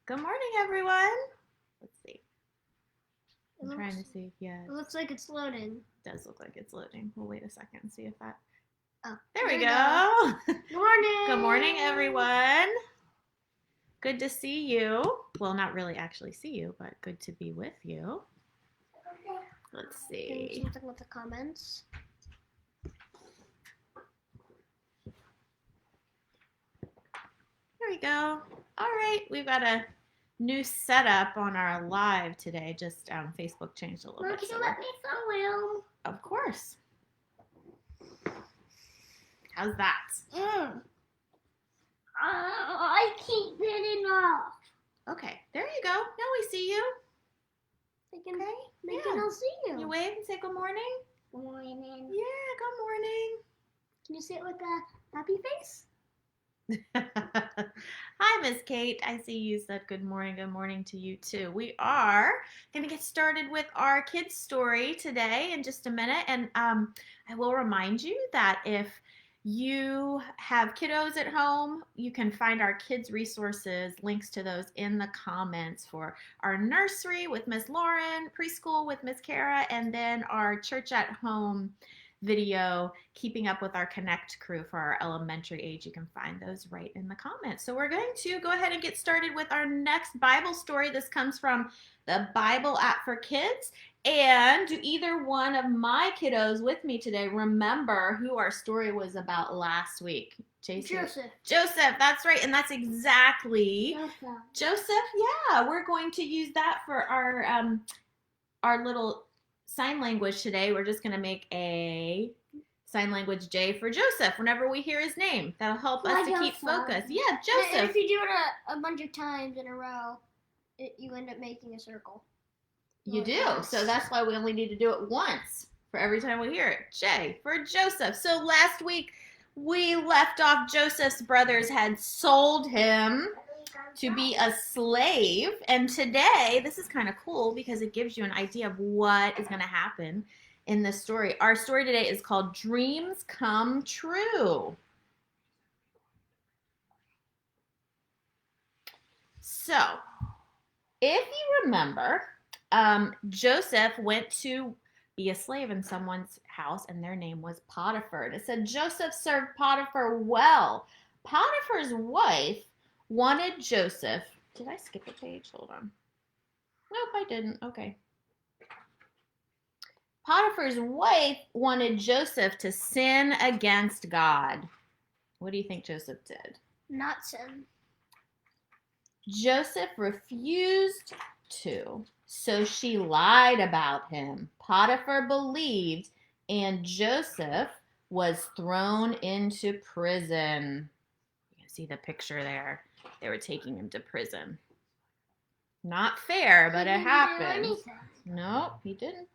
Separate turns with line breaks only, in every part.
Good morning, everyone. Let's see. I'm
It
trying
looks,
to see. Yeah,
it looks like it's loading.
it does look like it's loading. We'll wait a second and see if that.
Oh,
There we go.
Good morning.
Good morning, everyone. Good to see you. Well, not really actually see you, but good to be with you. Let's
Doing
see.
something with the comments.
There we go. All right, we've got a new setup on our live today. Just Facebook changed a little
Mom,
bit.
can
So
you let me film?
of course. How's that?
I keep getting off.
Okay, there you go. Now we see you.
Thinking,
Okay.
thinking
Yeah.
I'll see you.
You wave and say good morning.
Good morning.
Yeah, good morning.
Can you say it with a happy face?
Hi, Miss Kate. I see you said good morning to you too. We are going to get started with our kids' story today in just a minute. And I will remind you that if you have kiddos at home, you can find our kids' resources, links to those in the comments for our nursery with Miss Lauren, preschool with Miss Kara, and then our church at home video, keeping up with our Connect crew for our elementary age. You can find those right in the comments. So we're going to go ahead and get started with our next Bible story. This comes from the Bible app for kids. And do either one of my kiddos with me today remember who our story was about last week?
Joseph.
Joseph, that's right. And that's exactly Joseph. Yeah, we're going to use that for our little sign language today. We're just going to make a sign language J for Joseph whenever we hear his name. That'll help us to keep focus. Yeah, Joseph.
And if you do it a bunch of times in a row, you end up making a circle.
You do. So that's why we only need to do it once for every time we hear it. J for Joseph. So last week we left off. Joseph's brothers had sold him to be a slave. And today, this is kind of cool because it gives you an idea of what is going to happen in this story. Our story today is called Dreams Come True. So, if you remember, Joseph went to be a slave in someone's house, and their name was Potiphar. It said Joseph served Potiphar well. Potiphar's wife wanted Joseph. Did I skip a page? Hold on. Nope, I didn't. Okay. Potiphar's wife wanted Joseph to sin against God. What do you think Joseph did?
Not sin.
Joseph refused to, so she lied about him. Potiphar believed, and Joseph was thrown into prison. You can see the picture there. They were taking him to prison. Not fair, but it happened. Nope, he didn't.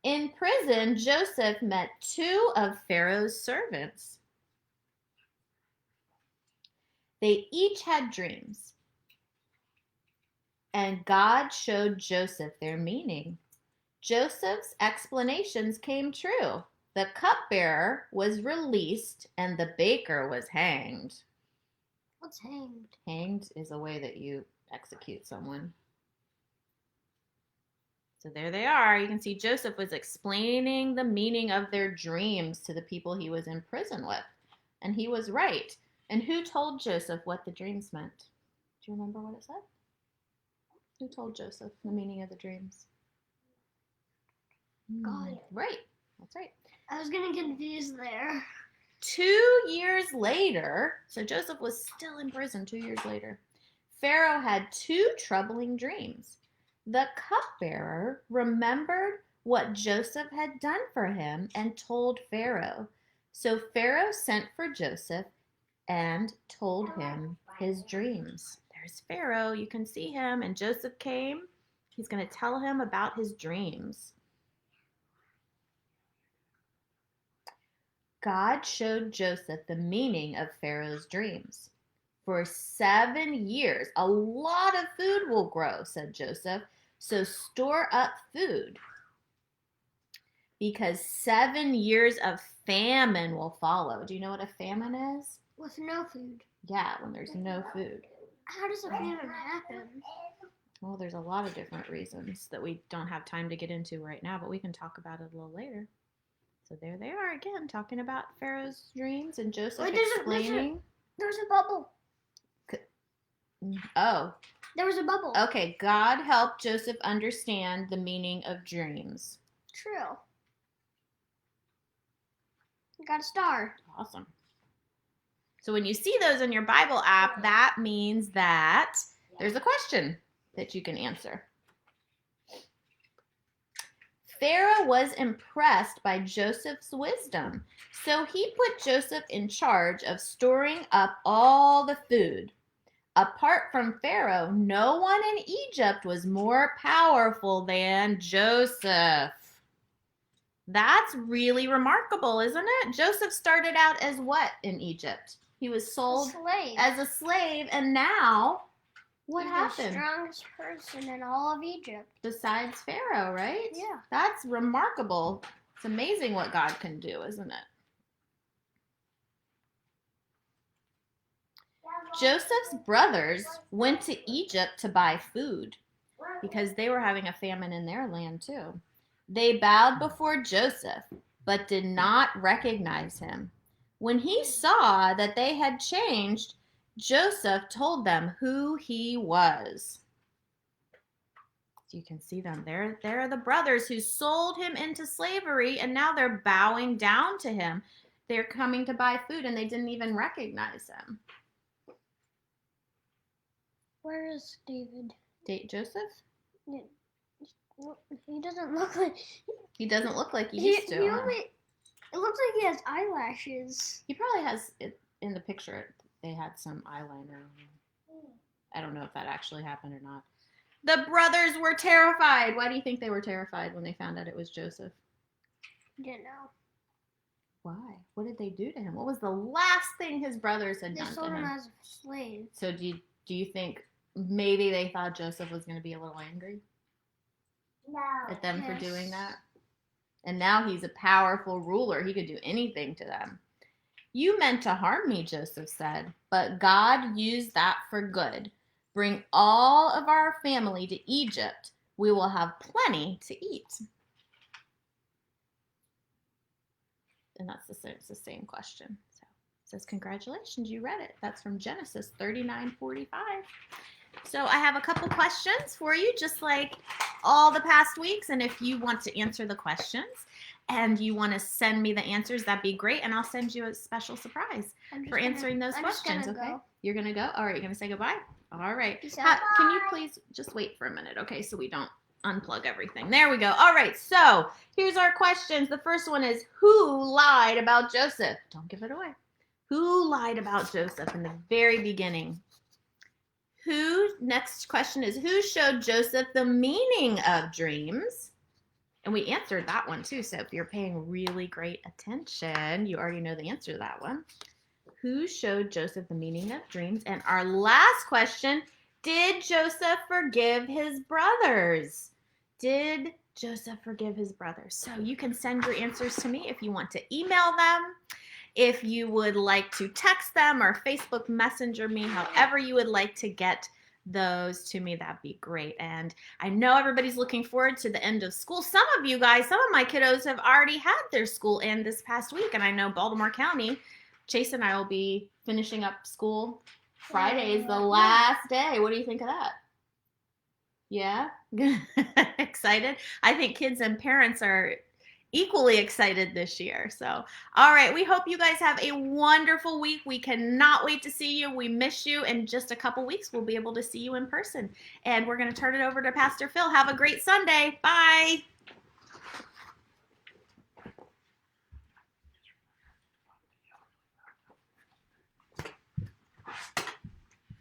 In prison, Joseph met two of Pharaoh's servants. They each had dreams, and God showed Joseph their meaning. Joseph's explanations came true. The cupbearer was released, and the baker was hanged.
What's hanged?
Hanged is a way that you execute someone. So there they are. You can see Joseph was explaining the meaning of their dreams to the people he was in prison with. And he was right. And who told Joseph what the dreams meant? Do you remember what it said? Who told Joseph the meaning of the dreams?
God.
Right. That's right.
I was getting confused there.
2 years later, so Joseph was still in prison 2 years later, Pharaoh had two troubling dreams. The cupbearer remembered what Joseph had done for him and told Pharaoh. So Pharaoh sent for Joseph and told him his dreams. There's Pharaoh. You can see him. And Joseph came. He's going to tell him about his dreams. God showed Joseph the meaning of Pharaoh's dreams. For 7 years, a lot of food will grow, said Joseph. So store up food, because 7 years of famine will follow. Do you know what a famine is?
With no food.
Yeah, when there's no food.
How does a famine happen?
Well, there's a lot of different reasons that we don't have time to get into right now, but we can talk about it a little later. So there they are again, talking about Pharaoh's dreams and Joseph explaining.
There's a bubble.
Oh.
There was a bubble.
Okay, God helped Joseph understand the meaning of dreams.
True. I got a star.
Awesome. So when you see those in your Bible app, that means that there's a question that you can answer. Pharaoh was impressed by Joseph's wisdom, so he put Joseph in charge of storing up all the food. Apart from Pharaoh, no one in Egypt was more powerful than Joseph. That's really remarkable, isn't it? Joseph started out as what in Egypt? He was sold as a slave, and now what happened?
The strongest person in all of Egypt.
Besides Pharaoh, right?
Yeah.
That's remarkable. It's amazing what God can do, isn't it? Joseph's brothers went to Egypt to buy food because they were having a famine in their land too. They bowed before Joseph, but did not recognize him. When he saw that they had changed, Joseph told them who he was. So you can see them. There are the brothers who sold him into slavery, and now they're bowing down to him. They're coming to buy food, and they didn't even recognize him.
Where is David?
Joseph?
Yeah. He doesn't look like.
He doesn't look like he used to.
It looks like he has eyelashes.
He probably has it in the picture. They had some eyeliner. I don't know if that actually happened or not. The brothers were terrified. Why do you think they were terrified when they found out it was Joseph?
Didn't know.
Why? What did they do to him? What was the last thing his brothers had done to him?
They sold him as a slave.
So do you think maybe they thought Joseph was going to be a little angry at them for doing that? And now he's a powerful ruler. He could do anything to them. You meant to harm me, Joseph said, but God used that for good. Bring all of our family to Egypt. We will have plenty to eat. And that's it's the same question. So it says, congratulations, you read it. That's from Genesis 39:45. So I have a couple questions for you, just like all the past weeks. And if you want to answer the questions and you want to send me the answers, that'd be great. And I'll send you a special surprise for answering those questions. Okay? You're going to go? All right. You're going to say goodbye? All right. Can you please just wait for a minute, okay, so we don't unplug everything. There we go. All right. So here's our questions. The first one is, who lied about Joseph? Don't give it away. Who lied about Joseph in the very beginning? Next question is, who showed Joseph the meaning of dreams? And we answered that one too. So if you're paying really great attention, you already know the answer to that one. Who showed Joseph the meaning of dreams? And our last question, did Joseph forgive his brothers? Did Joseph forgive his brothers? So you can send your answers to me if you want to email them. If you would like to text them or Facebook Messenger me, however you would like to get those to me, that'd be great. And I know everybody's looking forward to the end of school. Some of you guys, some of my kiddos have already had their school end this past week. And I know Baltimore County, Chase and I will be finishing up school. Friday is the last day. What do you think of that? Yeah? Excited? I think kids and parents are equally excited this year. So, all right, we hope you guys have a wonderful week. We cannot wait to see you. We miss you. In just a couple weeks, we'll be able to see you in person. And we're going to turn it over to Pastor Phil. Have a great Sunday. Bye.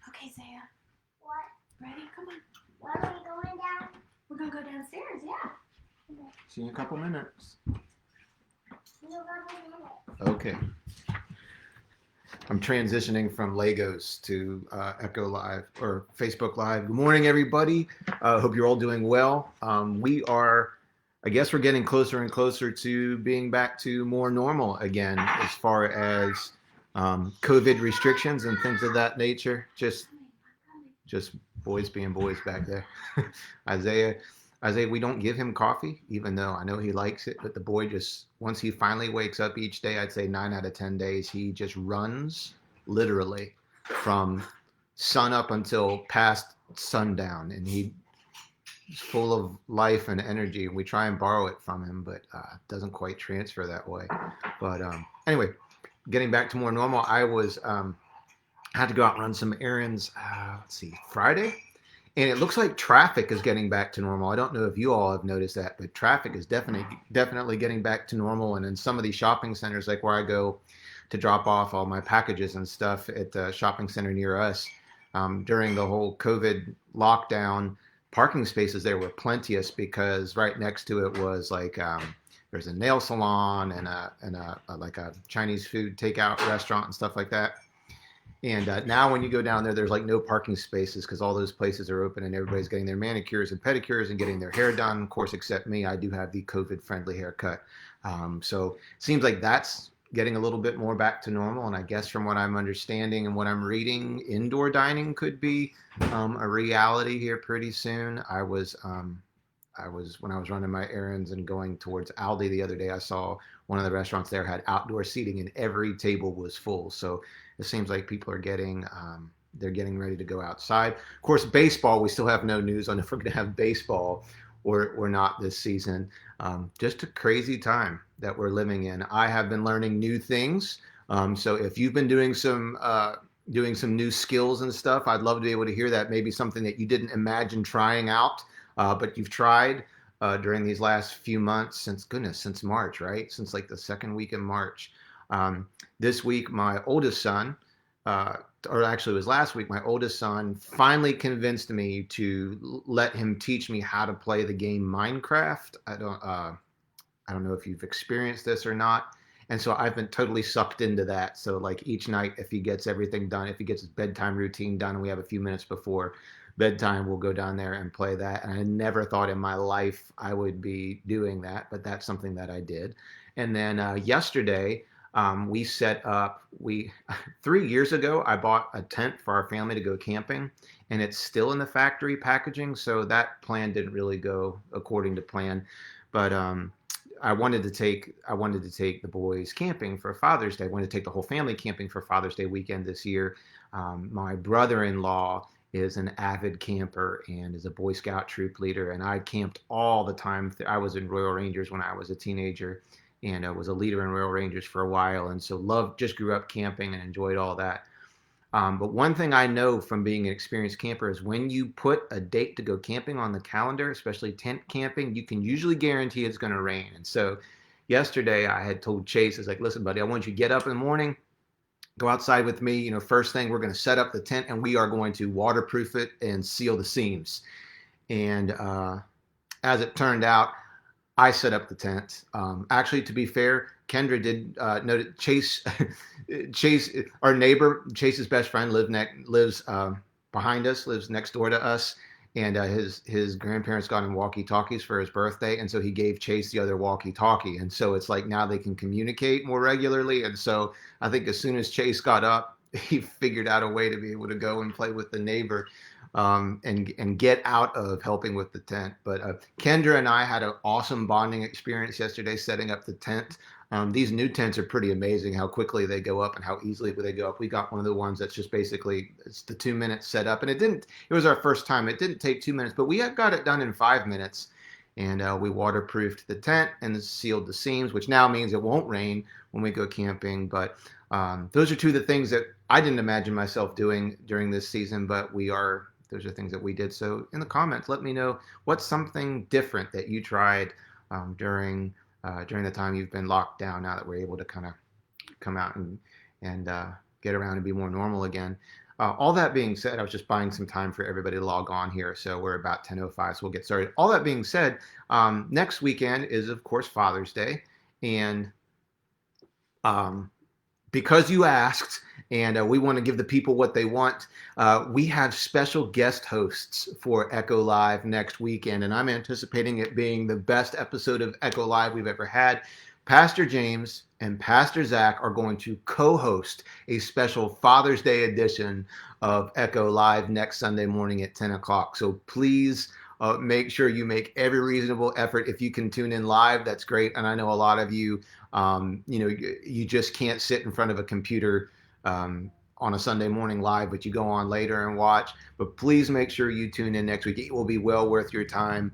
Okay, Zaya.
What?
Ready? Come on.
Where are we going down?
We're going to go downstairs, yeah.
See you in a couple minutes.
No,
Okay. I'm transitioning from Legos to Echo Live or Facebook Live. Good morning, everybody. Hope you're all doing well. I guess we're getting closer and closer to being back to more normal again as far as COVID restrictions and things of that nature. Just just boys being boys back there. Isaiah, we don't give him coffee, even though I know he likes it. But the boy just, once he finally wakes up each day, I'd say 9 out of 10 days, he just runs literally from sun up until past sundown, and he's full of life and energy. We try and borrow it from him, but doesn't quite transfer that way. But anyway, getting back to more normal, I was had to go out and run some errands. Let's see, Friday, and it looks like traffic is getting back to normal. I don't know if you all have noticed that, but traffic is definitely getting back to normal. And in some of these shopping centers, like where I go to drop off all my packages and stuff at the shopping center near us, during the whole COVID lockdown, parking spaces there were plenteous because right next to it was like there's a nail salon and a like a Chinese food takeout restaurant and stuff like that. And now when you go down there, there's like no parking spaces because all those places are open and everybody's getting their manicures and pedicures and getting their hair done. Of course, except me, I do have the COVID-friendly haircut. So it seems like that's getting a little bit more back to normal. And I guess from what I'm understanding and what I'm reading, indoor dining could be a reality here pretty soon. When I was running my errands and going towards Aldi the other day, I saw one of the restaurants there had outdoor seating and every table was full. So it seems like people are getting they're getting ready to go outside. Of course, baseball, we still have no news on if we're going to have baseball or not this season. Just a crazy time that we're living in. I have been learning new things. So if you've been doing some new skills and stuff, I'd love to be able to hear that. Maybe something that you didn't imagine trying out, but you've tried during these last few months since March, right? Since like the second week in March. This week, my oldest son, or actually it was last week, my oldest son finally convinced me to let him teach me how to play the game Minecraft. I don't know if you've experienced this or not. And so I've been totally sucked into that. So like each night, if he gets everything done, if he gets his bedtime routine done, and we have a few minutes before bedtime, we'll go down there and play that. And I never thought in my life I would be doing that, but that's something that I did. And then yesterday, we set up, 3 years ago, I bought a tent for our family to go camping, and it's still in the factory packaging. So that plan didn't really go according to plan. But I wanted to take the boys camping for Father's Day. I wanted to take the whole family camping for Father's Day weekend this year. My brother-in-law is an avid camper and is a Boy Scout troop leader, and I camped all the time. I was in Royal Rangers when I was a teenager, and I was a leader in Royal Rangers for a while, and so just grew up camping and enjoyed all that. But one thing I know from being an experienced camper is when you put a date to go camping on the calendar, especially tent camping, you can usually guarantee it's going to rain. And so yesterday I had told Chase, I was like, listen, buddy, I want you to get up in the morning, go outside with me. First thing, we're going to set up the tent and we are going to waterproof it and seal the seams. And as it turned out, I set up the tent. Actually, to be fair, Kendra did note Chase. Chase, our neighbor, Chase's best friend, lives behind us, lives next door to us, and his grandparents got him walkie-talkies for his birthday, and so he gave Chase the other walkie-talkie, and so it's like now they can communicate more regularly. And so I think as soon as Chase got up, he figured out a way to be able to go and play with the neighbor. And get out of helping with the tent. But Kendra and I had an awesome bonding experience yesterday setting up the tent. These new tents are pretty amazing how quickly they go up and how easily they go up. We got one of the ones that's just basically, it's the 2 minute setup. And it was our first time. It didn't take 2 minutes, but we got it done in 5 minutes. And we waterproofed the tent and sealed the seams, which now means it won't rain when we go camping. But those are two of the things that I didn't imagine myself doing during this season, but those are things that we did. So in the comments, let me know what's something different that you tried during the time you've been locked down, now that we're able to kind of come out and get around and be more normal again. All that being said, I was just buying some time for everybody to log on here. So we're about 10:05, so we'll get started. All that being said, next weekend is, of course, Father's Day. And because you asked, and we want to give the people what they want, we have special guest hosts for Echo Live next weekend, and I'm anticipating it being the best episode of Echo Live we've ever had. Pastor James and Pastor Zach are going to co-host a special Father's Day edition of Echo Live next Sunday morning at 10 o'clock. So please make sure you make every reasonable effort. If you can tune in live, that's great. And I know a lot of you, you just can't sit in front of a computer on a Sunday morning live, but you go on later and watch. But please make sure you tune in next week. It will be well worth your time.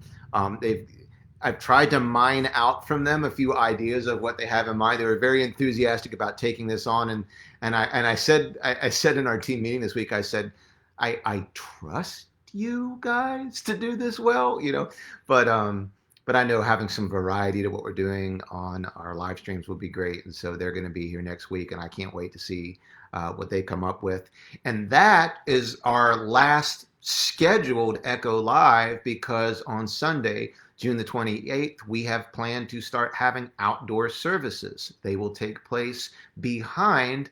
I've tried to mine out from them a few ideas of what they have in mind. They were very enthusiastic about taking this on, and I said in our team meeting this week, I said, I trust you guys to do this well, but I know having some variety to what we're doing on our live streams will be great, and so they're going to be here next week, and I can't wait to see what they come up with. And that is our last scheduled Echo Live, because on Sunday, June the 28th, we have planned to start having outdoor services. They will take place behind,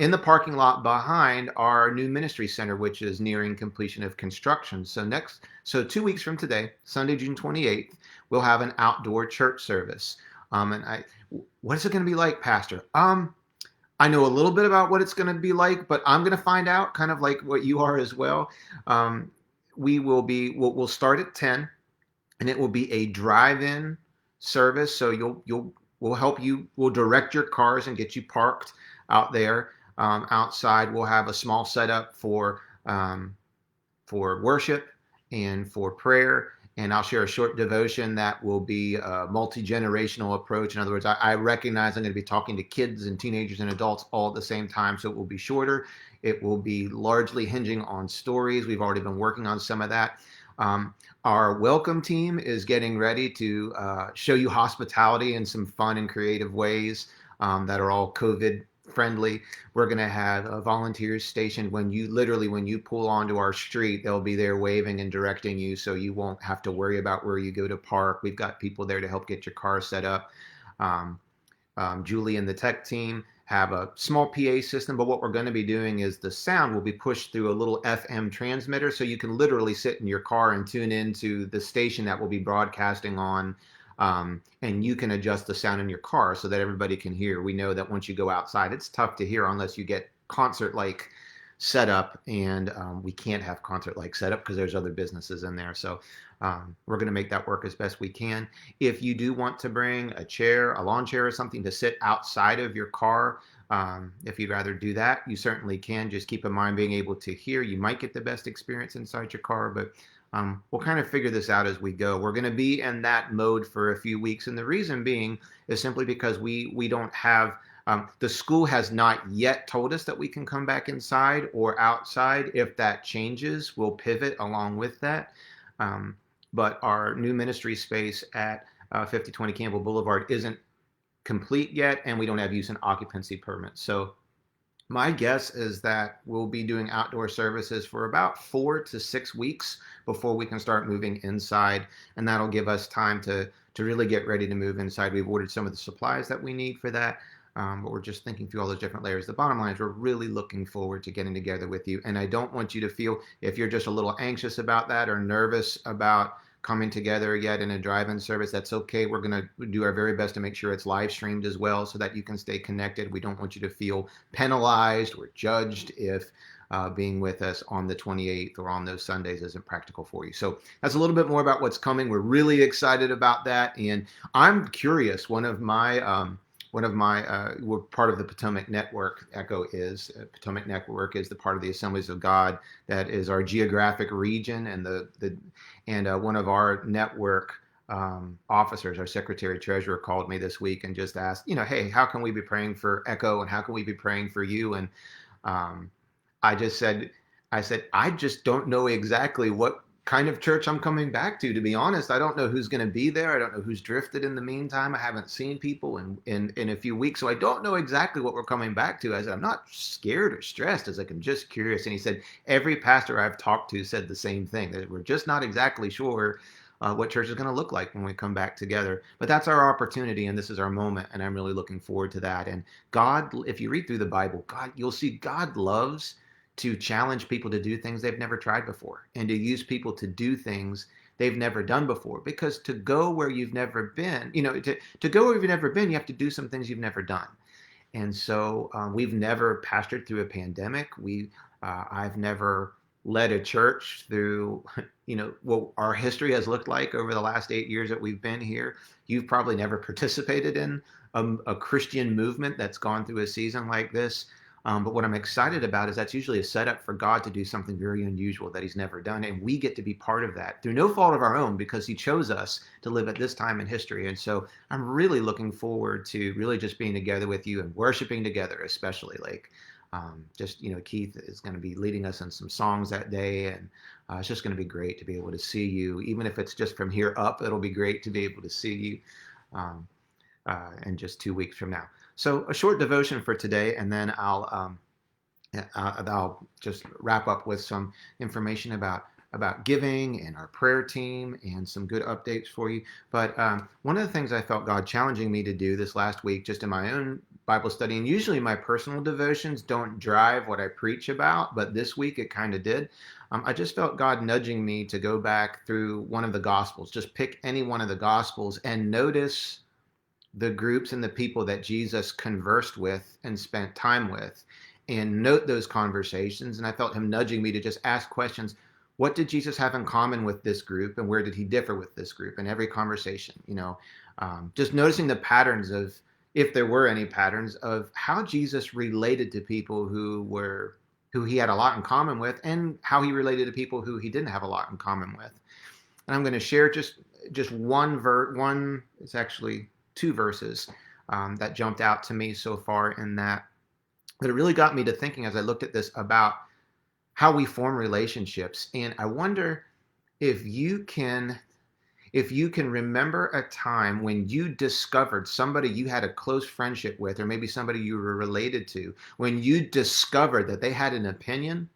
in the parking lot behind our new ministry center, which is nearing completion of construction. So 2 weeks from today, Sunday, June 28th, we'll have an outdoor church service. What is it going to be like, Pastor? I know a little bit about what it's going to be like, but I'm going to find out kind of like what you are as well. We'll start at 10. And it will be a drive-in service. So we'll direct your cars and get you parked out there. Outside, we'll have a small setup for worship and for prayer. And I'll share a short devotion that will be a multi-generational approach. In other words, I recognize I'm going to be talking to kids and teenagers and adults all at the same time. So it will be shorter. It will be largely hinging on stories. We've already been working on some of that. Our welcome team is getting ready to show you hospitality in some fun and creative ways that are all COVID friendly. We're going to have volunteers stationed when you pull onto our street. They'll be there waving and directing you, so you won't have to worry about where you go to park. We've got people there to help get your car set up. Julie and the tech team have a small PA system, but what we're going to be doing is the sound will be pushed through a little FM transmitter, so you can literally sit in your car and tune into the station that will be broadcasting on, and you can adjust the sound in your car so that everybody can hear. We know that once you go outside, it's tough to hear unless you get concert-like setup, and we can't have concert-like setup because there's other businesses in there. So we're going to make that work as best we can. If you do want to bring a chair, a lawn chair or something to sit outside of your car, if you'd rather do that, you certainly can. Just keep in mind being able to hear. You might get the best experience inside your car, but we'll kind of figure this out as we go. We're going to be in that mode for a few weeks, and the reason being is simply because we don't have the school has not yet told us that we can come back inside or outside. If that changes, we'll pivot along with that. But our new ministry space at 5020 Campbell Boulevard isn't complete yet, and we don't have use and occupancy permits. So my guess is that we'll be doing outdoor services for about 4 to 6 weeks before we can start moving inside, and that'll give us time to really get ready to move inside. We've ordered some of the supplies that we need for that. But we're just thinking through all those different layers. The bottom line is we're really looking forward to getting together with you. And I don't want you to feel, if you're just a little anxious about that or nervous about coming together yet in a drive-in service, that's okay. We're going to do our very best to make sure it's live streamed as well so that you can stay connected. We don't want you to feel penalized or judged if being with us on the 28th or on those Sundays isn't practical for you. So that's a little bit more about what's coming. We're really excited about that. And I'm curious, we're part of the Potomac Network. Echo is Potomac Network is the part of the Assemblies of God that is our geographic region, and one of our network officers, our secretary treasurer, called me this week and just asked, hey, how can we be praying for Echo and how can we be praying for you? And I said, I just don't know exactly what kind of church I'm coming back to be honest. I don't know who's going to be there. I don't know who's drifted in the meantime. I haven't seen people in a few weeks, so I don't know exactly what we're coming back to. I said, I'm not scared or stressed, as I'm just curious. And he said, every pastor I've talked to said the same thing, that we're just not exactly sure what church is going to look like when we come back together. But that's our opportunity, and this is our moment, and I'm really looking forward to that. And God, if you read through the Bible, you'll see God loves to challenge people to do things they've never tried before, and to use people to do things they've never done before. Because to go where you've never been, to go where you've never been, you have to do some things you've never done. And so we've never pastored through a pandemic. I've never led a church through, what our history has looked like over the last 8 years that we've been here. You've probably never participated in a Christian movement that's gone through a season like this. But what I'm excited about is that's usually a setup for God to do something very unusual that he's never done. And we get to be part of that through no fault of our own, because he chose us to live at this time in history. And so I'm really looking forward to really just being together with you and worshiping together, especially Keith is going to be leading us in some songs that day. And it's just going to be great to be able to see you. Even if it's just from here up, it'll be great to be able to see you in just 2 weeks from now. So a short devotion for today, and then I'll just wrap up with some information about giving and our prayer team and some good updates for you. But one of the things I felt God challenging me to do this last week, just in my own Bible study, and usually my personal devotions don't drive what I preach about, but this week it kind of did. I just felt God nudging me to go back through one of the Gospels, just pick any one of the Gospels and notice the groups and the people that Jesus conversed with and spent time with, and note those conversations. And I felt him nudging me to just ask questions. What did Jesus have in common with this group, and where did he differ with this group in every conversation? Just noticing the patterns of, if there were any patterns, of how Jesus related to people who he had a lot in common with, and how he related to people who he didn't have a lot in common with. And I'm going to share just one. It's actually 2 verses that jumped out to me so far in that it really got me to thinking as I looked at this about how we form relationships. And I wonder if you can remember a time when you discovered somebody you had a close friendship with, or maybe somebody you were related to, when you discovered that they had an opinion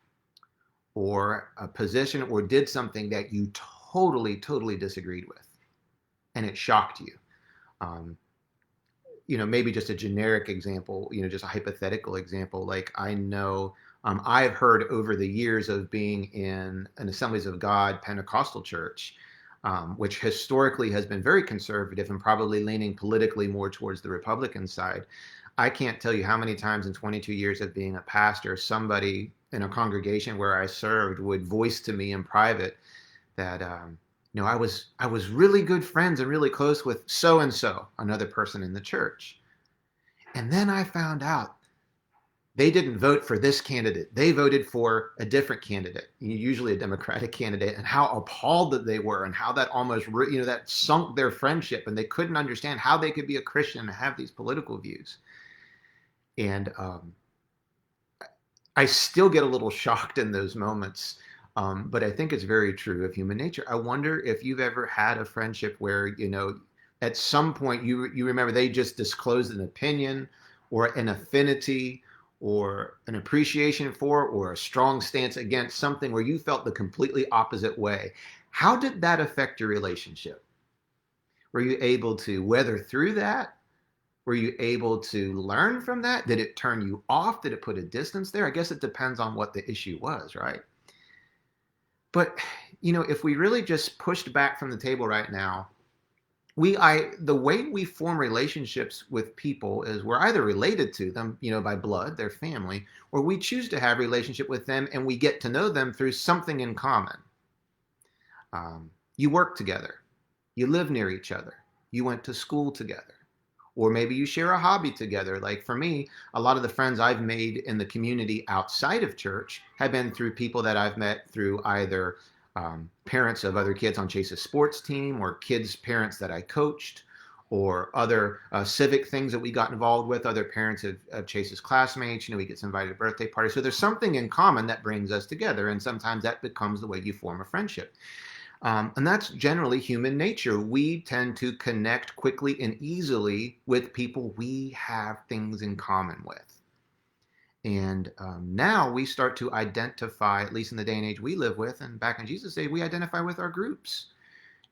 or a position or did something that you totally disagreed with, and it shocked you. Maybe just a generic example, just a hypothetical example. Like, I know I've heard over the years of being in an Assemblies of God Pentecostal church, which historically has been very conservative and probably leaning politically more towards the Republican side. I can't tell you how many times in 22 years of being a pastor, somebody in a congregation where I served would voice to me in private that I was really good friends and really close with so-and-so, another person in the church. And then I found out they didn't vote for this candidate. They voted for a different candidate, usually a Democratic candidate, and how appalled that they were, and how that almost, that sunk their friendship, and they couldn't understand how they could be a Christian and have these political views. And I still get a little shocked in those moments. But I think it's very true of human nature. I wonder if you've ever had a friendship where, at some point you remember they just disclosed an opinion or an affinity or an appreciation for, or a strong stance against something where you felt the completely opposite way. How did that affect your relationship? Were you able to weather through that? Were you able to learn from that? Did it turn you off? Did it put a distance there? I guess it depends on what the issue was, right? But, if we really just pushed back from the table right now, the way we form relationships with people is we're either related to them, by blood, their family, or we choose to have a relationship with them and we get to know them through something in common. You work together. You live near each other. You went to school together. Or maybe you share a hobby together. Like for me, a lot of the friends I've made in the community outside of church have been through people that I've met through either parents of other kids on Chase's sports team, or kids' parents that I coached, or other civic things that we got involved with, other parents of Chase's classmates. He gets invited to birthday parties. So there's something in common that brings us together, and sometimes that becomes the way you form a friendship. And that's generally human nature. We tend to connect quickly and easily with people we have things in common with. And now we start to identify, at least in the day and age we live with, and back in Jesus' day, we identify with our groups.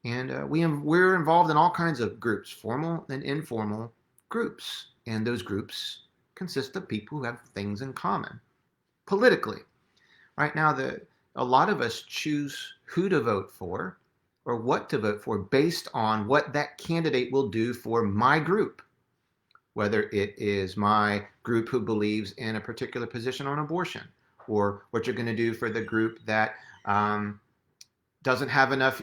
And we're involved in all kinds of groups, formal and informal groups. And those groups consist of people who have things in common politically. Right now, a lot of us choose who to vote for or what to vote for based on what that candidate will do for my group, whether it is my group who believes in a particular position on abortion, or what you're going to do for the group that doesn't have enough,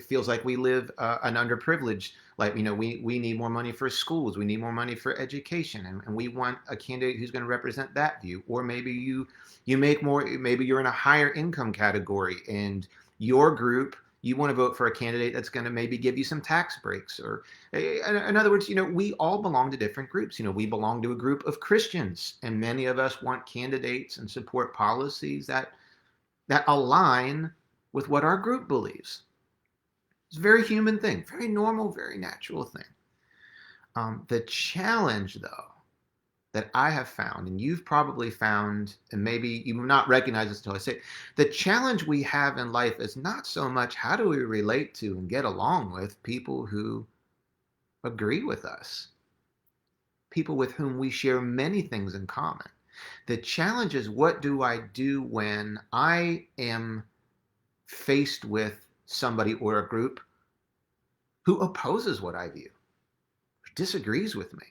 feels like we live an underprivileged, like, we need more money for schools, we need more money for education, and we want a candidate who's going to represent that view. Or maybe you make more, maybe you're in a higher income category, and your group, you want to vote for a candidate that's going to maybe give you some tax breaks. Or in other words, we all belong to different groups. We belong to a group of Christians, and many of us want candidates and support policies that align with what our group believes. It's a very human thing, very normal, very natural thing. The challenge, though, that I have found, and you've probably found, and maybe you will not recognize this until I say it, the challenge we have in life is not so much how do we relate to and get along with people who agree with us, people with whom we share many things in common. The challenge is, what do I do when I am faced with somebody or a group who opposes what I view, disagrees with me,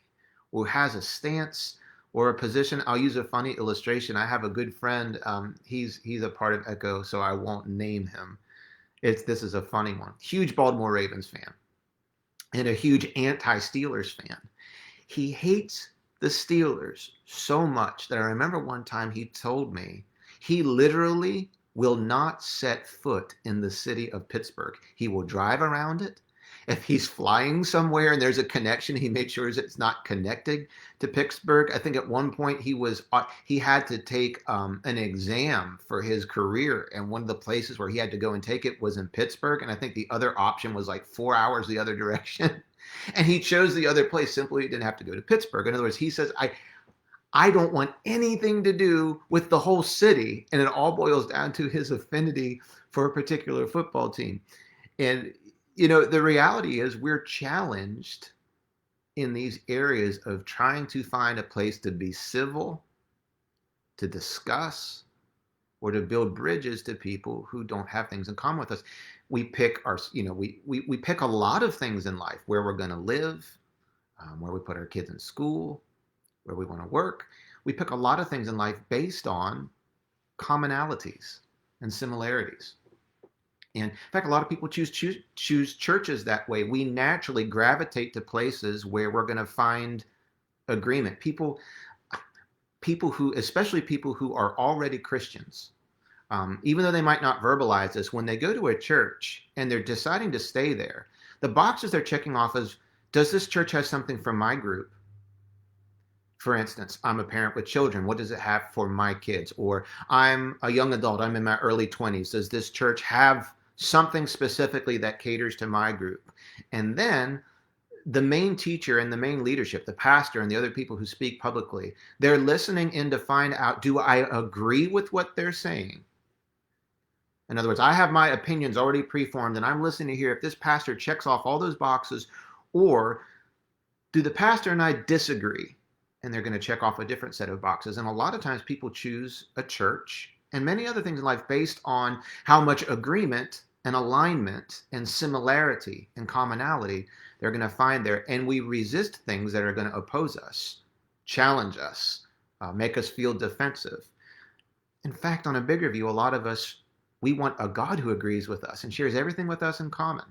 or has a stance or a position? I'll use a funny illustration. I have a good friend. He's a part of Echo, so I won't name him. This is a funny one. Huge Baltimore Ravens fan and a huge anti-Steelers fan. He hates the Steelers so much that I remember one time he told me he literally will not set foot in the city of Pittsburgh. He will drive around it. If he's flying somewhere and there's a connection, he makes sure it's not connected to Pittsburgh. I think at one point he had to take an exam for his career, and one of the places where he had to go and take it was in Pittsburgh, and I think the other option was like 4 hours the other direction. And he chose the other place simply he didn't have to go to Pittsburgh. In other words, he says, I don't want anything to do with the whole city. And it all boils down to his affinity for a particular football team. And, the reality is we're challenged in these areas of trying to find a place to be civil, to discuss, or to build bridges to people who don't have things in common with us. We pick we pick a lot of things in life: where we're going to live, where we put our kids in school, where we want to work. We pick a lot of things in life based on commonalities and similarities. And in fact, a lot of people choose churches that way. We naturally gravitate to places where we're going to find agreement. People who, especially people who are already Christians, even though they might not verbalize this, when they go to a church and they're deciding to stay there, the boxes they're checking off is, does this church have something for my group? For instance, I'm a parent with children. What does it have for my kids? Or I'm a young adult. I'm in my early 20s. Does this church have something specifically that caters to my group? And then the main teacher and the main leadership, the pastor and the other people who speak publicly, they're listening in to find out, do I agree with what they're saying? In other words, I have my opinions already preformed, and I'm listening to hear if this pastor checks off all those boxes, or do the pastor and I disagree? And they're going to check off a different set of boxes. And a lot of times people choose a church and many other things in life based on how much agreement and alignment and similarity and commonality they're going to find there. And we resist things that are going to oppose us, challenge us, make us feel defensive. In fact, on a bigger view, a lot of us, we want a God who agrees with us and shares everything with us in common.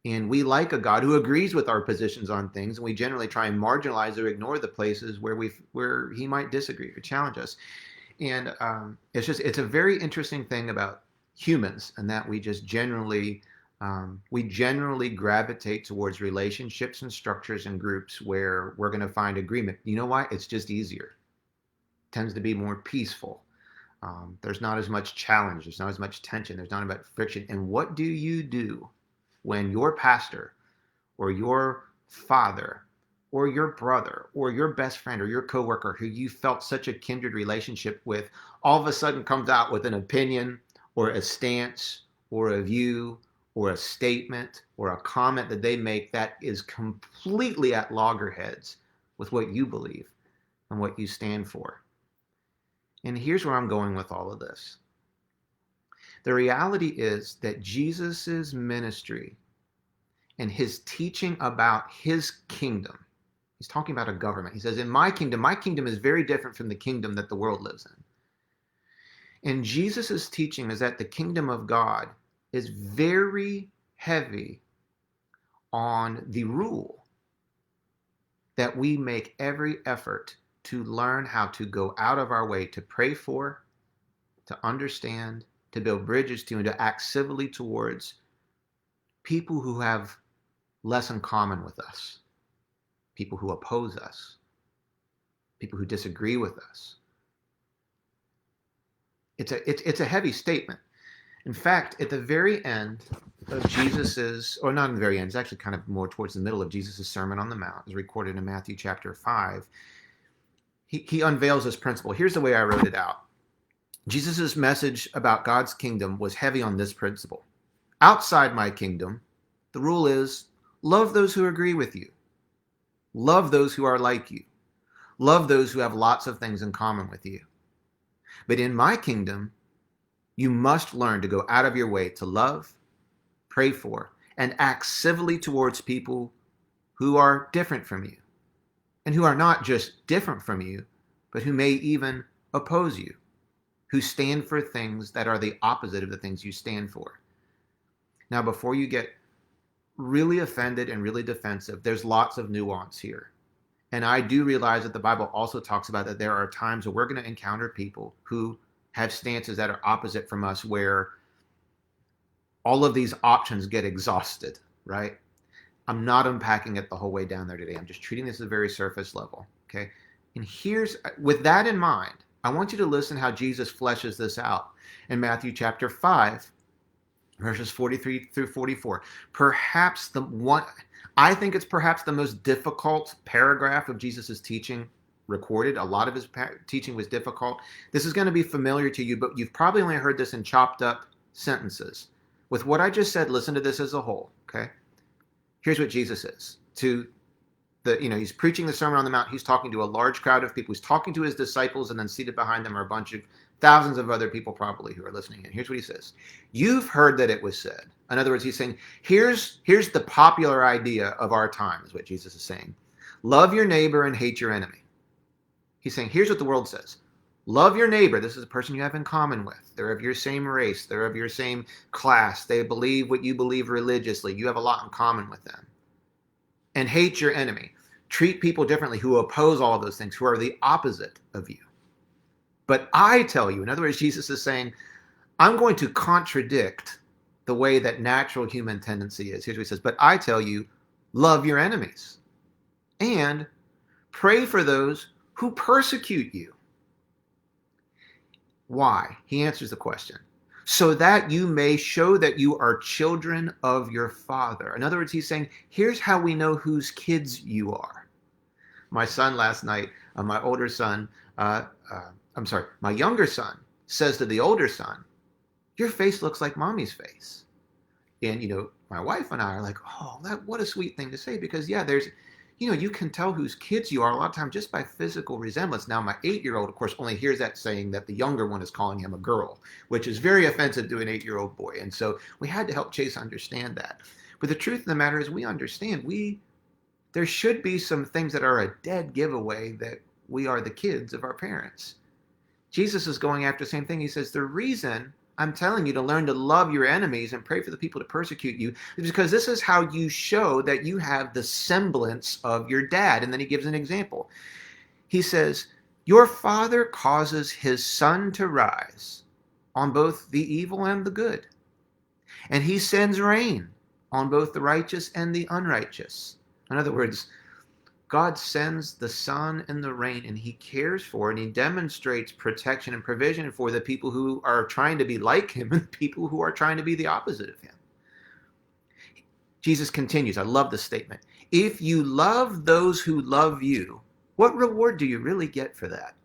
And we like a God who agrees with our positions on things, and we generally try and marginalize or ignore the places where he might disagree or challenge us. And it's a very interesting thing about humans, and that we just generally gravitate towards relationships and structures and groups where we're going to find agreement. You know why? It's just easier. It tends to be more peaceful. There's not as much challenge. There's not as much tension. There's not as much friction. And what do you do when your pastor or your father or your brother or your best friend or your coworker who you felt such a kindred relationship with all of a sudden comes out with an opinion or a stance or a view or a statement or a comment that they make that is completely at loggerheads with what you believe and what you stand for? And here's where I'm going with all of this. The reality is that Jesus's ministry and his teaching about his kingdom, he's talking about a government. He says, in my kingdom is very different from the kingdom that the world lives in. And Jesus's teaching is that the kingdom of God is very heavy on the rule that we make every effort to learn how to go out of our way to pray for, to understand, to build bridges to, and to act civilly towards people who have less in common with us, people who oppose us, people who disagree with us. It's a heavy statement. In fact, at the very end of Jesus's, or not in the very end, it's actually kind of more towards the middle of Jesus's Sermon on the Mount, as recorded in Matthew chapter 5, he unveils this principle. Here's the way I wrote it out. Jesus's message about God's kingdom was heavy on this principle. Outside my kingdom, the rule is love those who agree with you. Love those who are like you. Love those who have lots of things in common with you. But in my kingdom, you must learn to go out of your way to love, pray for, and act civilly towards people who are different from you, and who are not just different from you, but who may even oppose you, who stand for things that are the opposite of the things you stand for. Now, before you get really offended and really defensive, there's lots of nuance here. And I do realize that the Bible also talks about that there are times where we're going to encounter people who have stances that are opposite from us, where all of these options get exhausted, right? I'm not unpacking it the whole way down there today. I'm just treating this at a very surface level, okay? And with that in mind, I want you to listen how Jesus fleshes this out in Matthew chapter 5, verses 43 through 44. I think it's perhaps the most difficult paragraph of Jesus's teaching recorded. A lot of his teaching was difficult. This is going to be familiar to you, but you've probably only heard this in chopped up sentences. With what I just said, listen to this as a whole, okay? Here's what Jesus is. He's preaching the Sermon on the Mount. He's talking to a large crowd of people. He's talking to his disciples, and then seated behind them are a bunch of thousands of other people probably who are listening in. Here's what he says. You've heard that it was said. In other words, he's saying, here's the popular idea of our time, is what Jesus is saying. Love your neighbor and hate your enemy. He's saying, here's what the world says. Love your neighbor. This is a person you have in common with. They're of your same race. They're of your same class. They believe what you believe religiously. You have a lot in common with them. And hate your enemy. Treat people differently who oppose all of those things, who are the opposite of you. But I tell you, in other words, Jesus is saying, I'm going to contradict the way that natural human tendency is. Here's what he says, but I tell you, love your enemies and pray for those who persecute you. Why? He answers the question. So that you may show that you are children of your Father. In other words, he's saying, here's how we know whose kids you are. My son last night, my younger son says to the older son, your face looks like mommy's face. And, my wife and I are like, oh, what a sweet thing to say, because you can tell whose kids you are a lot of times just by physical resemblance. Now, my 8-year-old, of course, only hears that saying that the younger one is calling him a girl, which is very offensive to an 8-year-old boy. And so we had to help Chase understand that. But the truth of the matter is we understand there should be some things that are a dead giveaway that we are the kids of our parents. Jesus is going after the same thing. He says, the reason I'm telling you to learn to love your enemies and pray for the people to persecute you is because this is how you show that you have the semblance of your dad. And then he gives an example. He says, your father causes his sun to rise on both the evil and the good. And he sends rain on both the righteous and the unrighteous. In other words, God sends the sun and the rain, and he cares for and he demonstrates protection and provision for the people who are trying to be like him and the people who are trying to be the opposite of him. Jesus continues. I love this statement. If you love those who love you, what reward do you really get for that?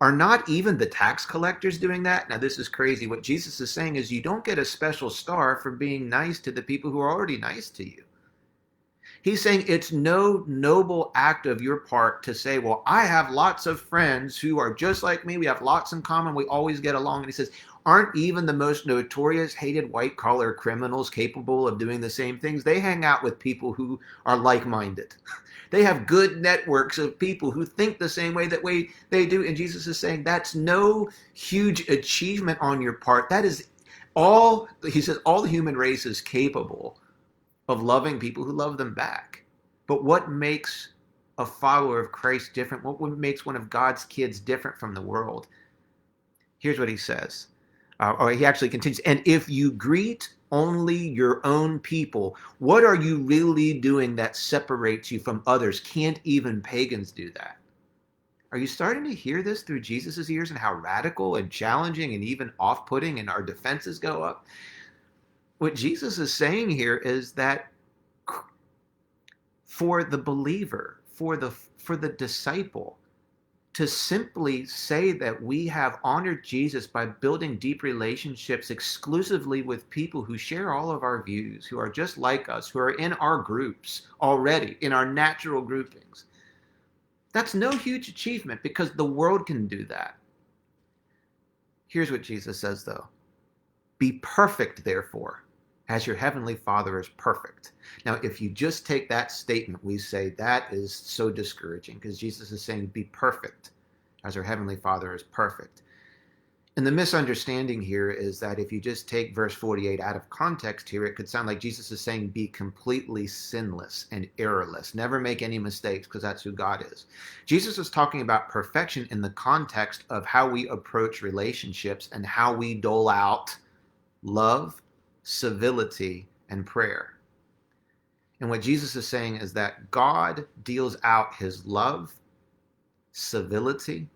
Are not even the tax collectors doing that? Now, this is crazy. What Jesus is saying is you don't get a special star for being nice to the people who are already nice to you. He's saying it's no noble act of your part to say, well, I have lots of friends who are just like me. We have lots in common. We always get along. And he says, aren't even the most notorious, hated white-collar criminals capable of doing the same things? They hang out with people who are like-minded. They have good networks of people who think the same way that they do. And Jesus is saying that's no huge achievement on your part. That is all, he says, all the human race is capable of loving people who love them back. But what makes a follower of Christ different? What makes one of God's kids different from the world? Here's what he says. Or he actually continues, and if you greet only your own people, what are you really doing that separates you from others? Can't even pagans do that? Are you starting to hear this through Jesus's ears and how radical and challenging and even off-putting and our defenses go up? What Jesus is saying here is that for the believer, for the disciple, to simply say that we have honored Jesus by building deep relationships exclusively with people who share all of our views, who are just like us, who are in our groups already, in our natural groupings. That's no huge achievement because the world can do that. Here's what Jesus says, though. Be perfect, therefore, as your heavenly Father is perfect. Now, if you just take that statement, we say that is so discouraging because Jesus is saying, be perfect as your heavenly Father is perfect. And the misunderstanding here is that if you just take verse 48 out of context here, it could sound like Jesus is saying, be completely sinless and errorless. Never make any mistakes because that's who God is. Jesus is talking about perfection in the context of how we approach relationships and how we dole out love, civility, and prayer. And what Jesus is saying is that God deals out his love, civility,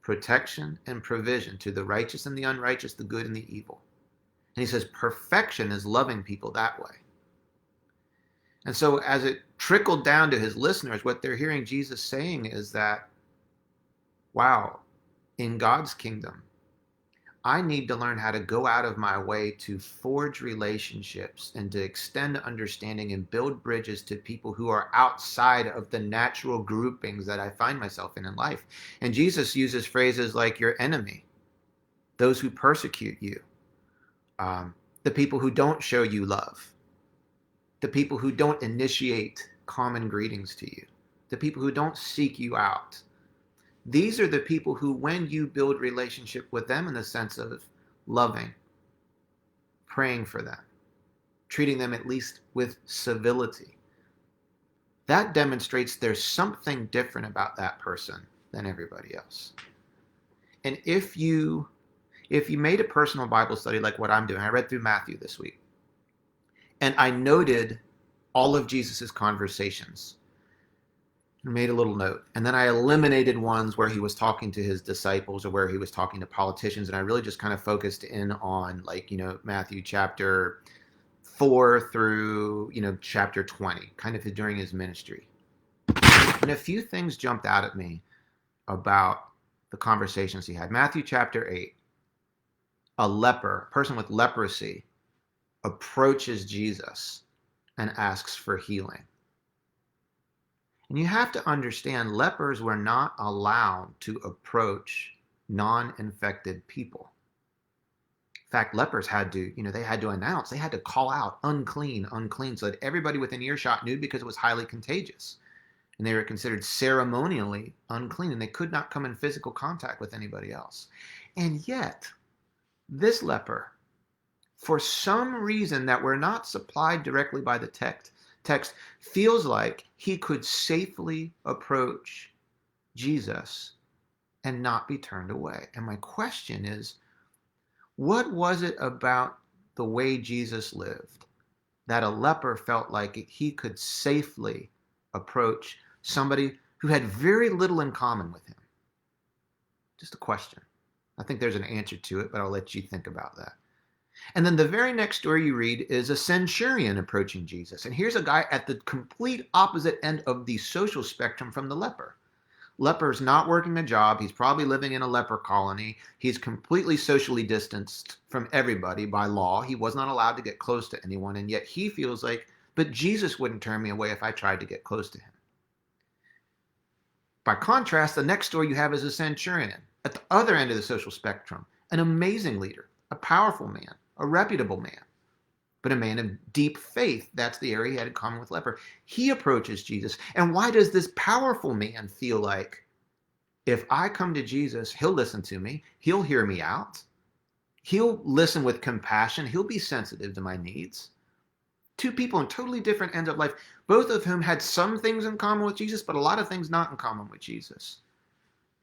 protection, and provision to the righteous and the unrighteous, the good and the evil. And he says perfection is loving people that way. And so as it trickled down to his listeners, what they're hearing Jesus saying is that, wow, in God's kingdom, I need to learn how to go out of my way to forge relationships and to extend understanding and build bridges to people who are outside of the natural groupings that I find myself in life. And Jesus uses phrases like your enemy, those who persecute you, the people who don't show you love, the people who don't initiate common greetings to you, the people who don't seek you out. These are the people who, when you build relationship with them in the sense of loving, praying for them, treating them at least with civility, that demonstrates there's something different about that person than everybody else. And if you made a personal Bible study like what I'm doing, I read through Matthew this week, and I noted all of Jesus's conversations, made a little note, and then I eliminated ones where he was talking to his disciples or where he was talking to politicians, and I really just kind of focused in on, like, Matthew chapter 4 through chapter 20, kind of during his ministry. And a few things jumped out at me about the conversations he had. Matthew chapter 8, a person with leprosy approaches Jesus and asks for healing. And you have to understand, lepers were not allowed to approach non-infected people. In fact, lepers had to, they had to announce, they had to call out, unclean, unclean, so that everybody within earshot knew, because it was highly contagious. And they were considered ceremonially unclean, and they could not come in physical contact with anybody else. And yet, this leper, for some reason that were not supplied directly by the text, feels like he could safely approach Jesus and not be turned away. And my question is, what was it about the way Jesus lived that a leper felt like he could safely approach somebody who had very little in common with him? Just a question. I think there's an answer to it, but I'll let you think about that. And then the very next story you read is a centurion approaching Jesus. And here's a guy at the complete opposite end of the social spectrum from the leper. Leper's not working a job. He's probably living in a leper colony. He's completely socially distanced from everybody by law. He was not allowed to get close to anyone. And yet he feels like but Jesus wouldn't turn me away if I tried to get close to him. By contrast, the next story you have is a centurion at the other end of the social spectrum, an amazing leader, a powerful man, a reputable man, but a man of deep faith. That's the area he had in common with leper. He approaches Jesus. And why does this powerful man feel like, if I come to Jesus, he'll listen to me, he'll hear me out, he'll listen with compassion, he'll be sensitive to my needs? Two people in totally different ends of life, both of whom had some things in common with Jesus, but a lot of things not in common with Jesus.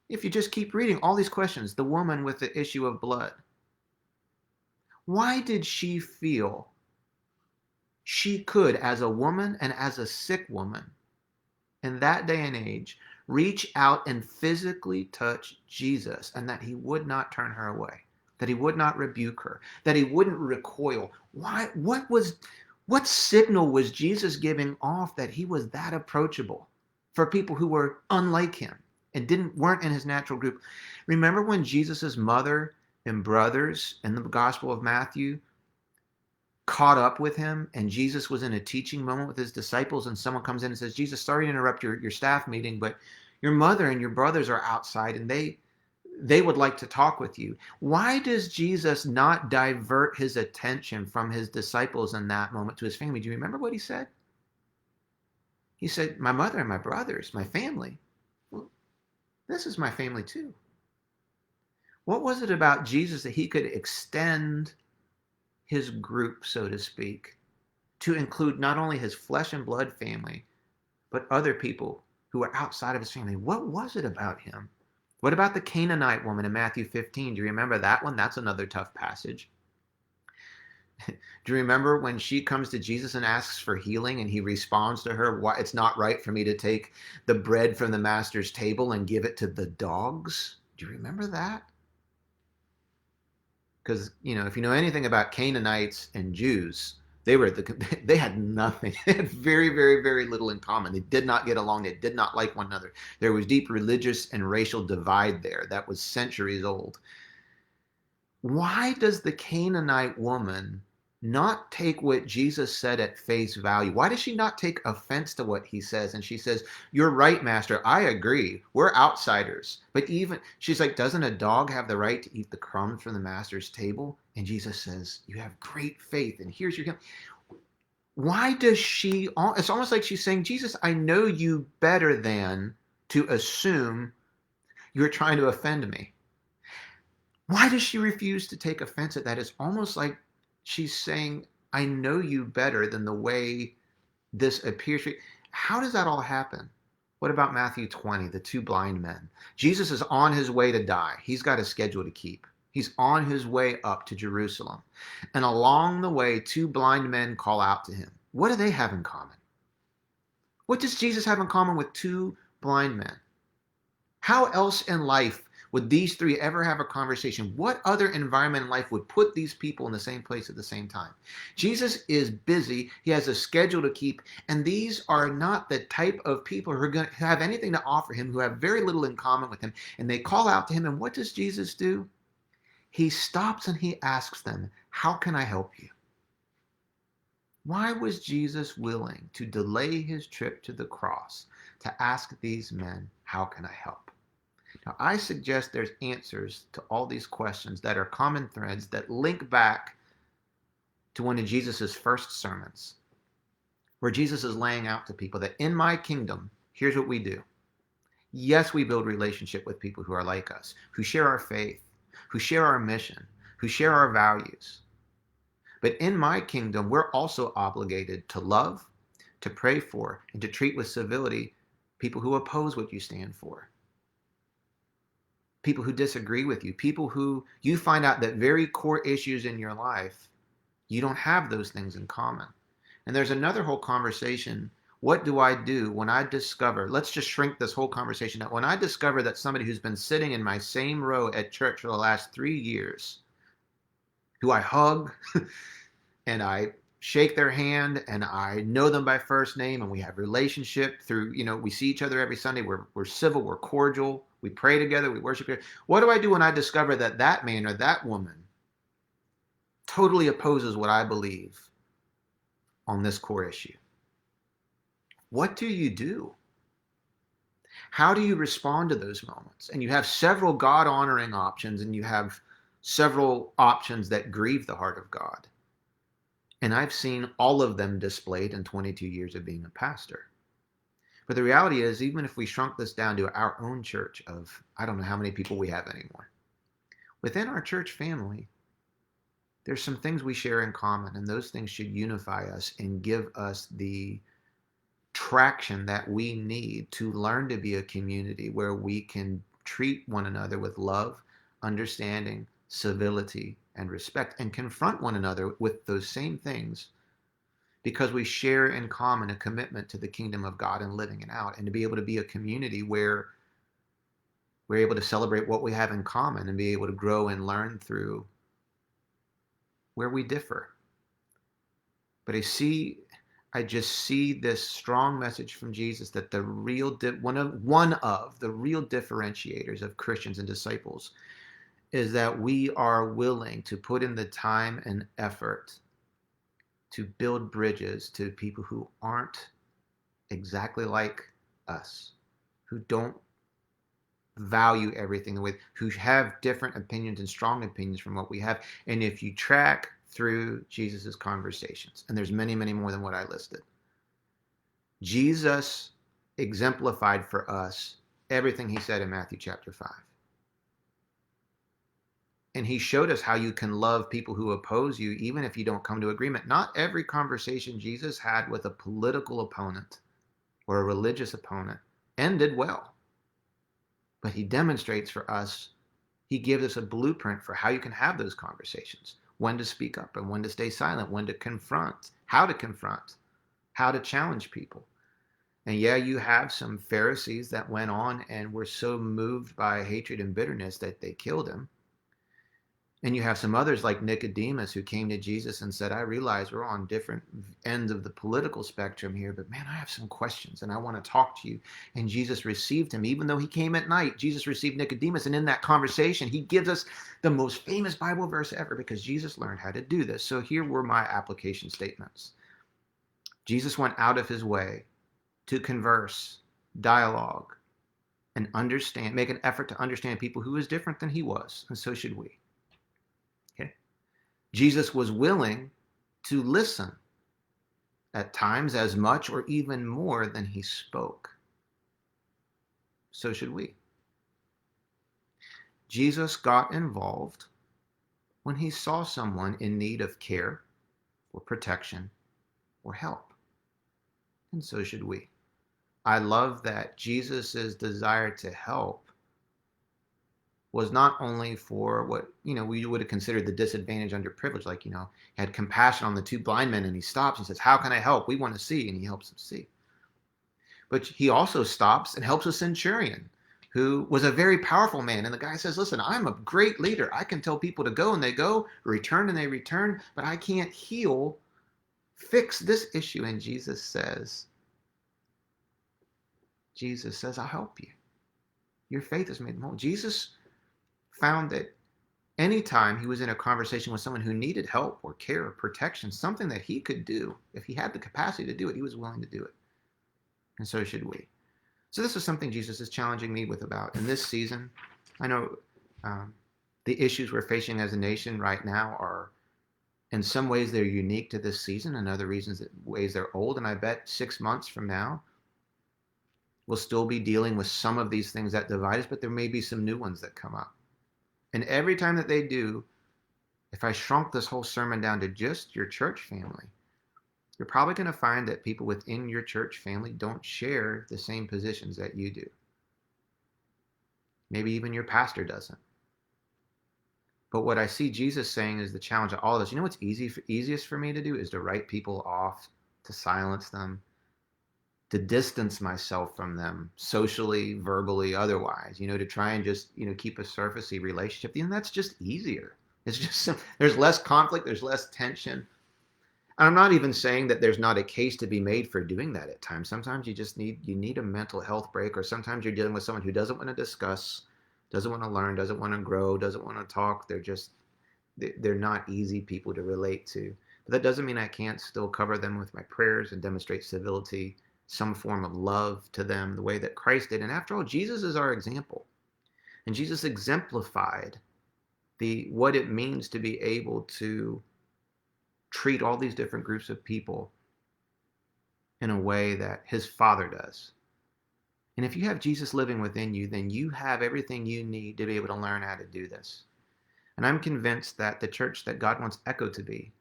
If you just keep reading all these questions, the woman with the issue of blood, why did she feel she could, as a woman and as a sick woman in that day and age, reach out and physically touch Jesus, and that he would not turn her away, that he would not rebuke her, that he wouldn't recoil? Why? What signal was Jesus giving off that he was that approachable for people who were unlike him and weren't in his natural group? Remember when Jesus's mother and brothers in the Gospel of Matthew caught up with him, and Jesus was in a teaching moment with his disciples, and someone comes in and says, Jesus, sorry to interrupt your staff meeting, but your mother and your brothers are outside and they would like to talk with you. Why does Jesus not divert his attention from his disciples in that moment to his family? Do you remember what he said? He said, my mother and my brothers, my family. Well, this is my family too. What was it about Jesus that he could extend his group, so to speak, to include not only his flesh and blood family, but other people who were outside of his family? What was it about him? What about the Canaanite woman in Matthew 15? Do you remember that one? That's another tough passage. Do you remember when she comes to Jesus and asks for healing, and he responds to her, "Why, it's not right for me to take the bread from the master's table and give it to the dogs"? Do you remember that? Because, if you know anything about Canaanites and Jews, they had nothing. They had very, very, very little in common. They did not get along. They did not like one another. There was deep religious and racial divide there that was centuries old. Why does the Canaanite woman not take what Jesus said at face value? Why does she not take offense to what he says? And she says, you're right, master. I agree. We're outsiders. But even, she's like, doesn't a dog have the right to eat the crumbs from the master's table? And Jesus says, you have great faith, and here's your... Why does she... It's almost like she's saying, Jesus, I know you better than to assume you're trying to offend me. Why does she refuse to take offense at that? It's almost like she's saying, I know you better than the way this appears. How does that all happen? What about Matthew 20, the two blind men? Jesus is on his way to die. He's got a schedule to keep. He's on his way up to Jerusalem. And along the way, two blind men call out to him. What do they have in common? What does Jesus have in common with two blind men? How else in life would these three ever have a conversation? What other environment in life would put these people in the same place at the same time? Jesus is busy. He has a schedule to keep. And these are not the type of people who are going to have anything to offer him, who have very little in common with him. And they call out to him. And what does Jesus do? He stops and he asks them, how can I help you? Why was Jesus willing to delay his trip to the cross to ask these men, how can I help? Now, I suggest there's answers to all these questions that are common threads that link back to one of Jesus's first sermons, where Jesus is laying out to people that in my kingdom, here's what we do. Yes, we build relationship with people who are like us, who share our faith, who share our mission, who share our values. But in my kingdom, we're also obligated to love, to pray for, and to treat with civility people who oppose what you stand for. People who disagree with you, people who you find out that very core issues in your life, you don't have those things in common. And there's another whole conversation. What do I do when I discover, let's just shrink this whole conversation out. When I discover that somebody who's been sitting in my same row at church for the last 3 years, who I hug and I shake their hand and I know them by first name and we have relationship through, we see each other every Sunday. We're civil, we're cordial. We pray together, we worship together. What do I do when I discover that that man or that woman totally opposes what I believe on this core issue? What do you do? How do you respond to those moments? And you have several God-honoring options, and you have several options that grieve the heart of God. And I've seen all of them displayed in 22 years of being a pastor. But the reality is, even if we shrunk this down to our own church of, I don't know how many people we have anymore, within our church family, there's some things we share in common, and those things should unify us and give us the traction that we need to learn to be a community where we can treat one another with love, understanding, civility, and respect, and confront one another with those same things because we share in common a commitment to the kingdom of God and living it out, and to be able to be a community where we're able to celebrate what we have in common and be able to grow and learn through where we differ. But I just see this strong message from Jesus that the real one of the real differentiators of Christians and disciples is that we are willing to put in the time and effort to build bridges to people who aren't exactly like us, who don't value everything the way, who have different opinions and strong opinions from what we have. And if you track through Jesus's conversations, and there's many, many more than what I listed, Jesus exemplified for us everything he said in Matthew chapter 5. And he showed us how you can love people who oppose you, even if you don't come to agreement. Not every conversation Jesus had with a political opponent or a religious opponent ended well. But he demonstrates for us, he gives us a blueprint for how you can have those conversations, when to speak up and when to stay silent, when to confront, how to challenge people. And yeah, you have some Pharisees that went on and were so moved by hatred and bitterness that they killed him. And you have some others like Nicodemus who came to Jesus and said, I realize we're on different ends of the political spectrum here, but man, I have some questions and I want to talk to you. And Jesus received him, even though he came at night. Jesus received Nicodemus. And in that conversation, he gives us the most famous Bible verse ever because Jesus learned how to do this. So here were my application statements. Jesus went out of his way to converse, dialogue, and understand, make an effort to understand people who is different than he was. And so should we. Jesus was willing to listen, at times as much or even more than he spoke. So should we. Jesus got involved when he saw someone in need of care or protection or help. And so should we. I love that Jesus' desire to help was not only for what, we would have considered the disadvantaged, underprivileged, like, had compassion on the two blind men, and he stops and says, how can I help? We want to see, and he helps them see. But he also stops and helps a centurion who was a very powerful man. And the guy says, listen, I'm a great leader. I can tell people to go and they go, return and they return, but I can't fix this issue. And Jesus says, I'll help you. Your faith has made them whole. Jesus found that anytime he was in a conversation with someone who needed help or care or protection, something that he could do, if he had the capacity to do it, he was willing to do it. And so should we. So this is something Jesus is challenging me with about in this season. I know the issues we're facing as a nation right now are, in some ways, they're unique to this season, and other ways they're old. And I bet 6 months from now, we'll still be dealing with some of these things that divide us, but there may be some new ones that come up. And every time that they do, if I shrunk this whole sermon down to just your church family, you're probably going to find that people within your church family don't share the same positions that you do. Maybe even your pastor doesn't. But what I see Jesus saying is the challenge of all this. You know what's easiest for me to do is to write people off, to silence them, to distance myself from them socially, verbally, otherwise, to try and just, keep a surfacey relationship. And that's just easier. It's just, there's less conflict, there's less tension. And I'm not even saying that there's not a case to be made for doing that at times. Sometimes you need a mental health break, or sometimes you're dealing with someone who doesn't want to discuss, doesn't want to learn, doesn't want to grow, doesn't want to talk. They're not easy people to relate to. But that doesn't mean I can't still cover them with my prayers and demonstrate civility some form of love to them the way that Christ did. And after all, Jesus is our example. And Jesus exemplified what it means to be able to treat all these different groups of people in a way that his Father does. And if you have Jesus living within you, then you have everything you need to be able to learn how to do this. And I'm convinced that the church that God wants Echo to be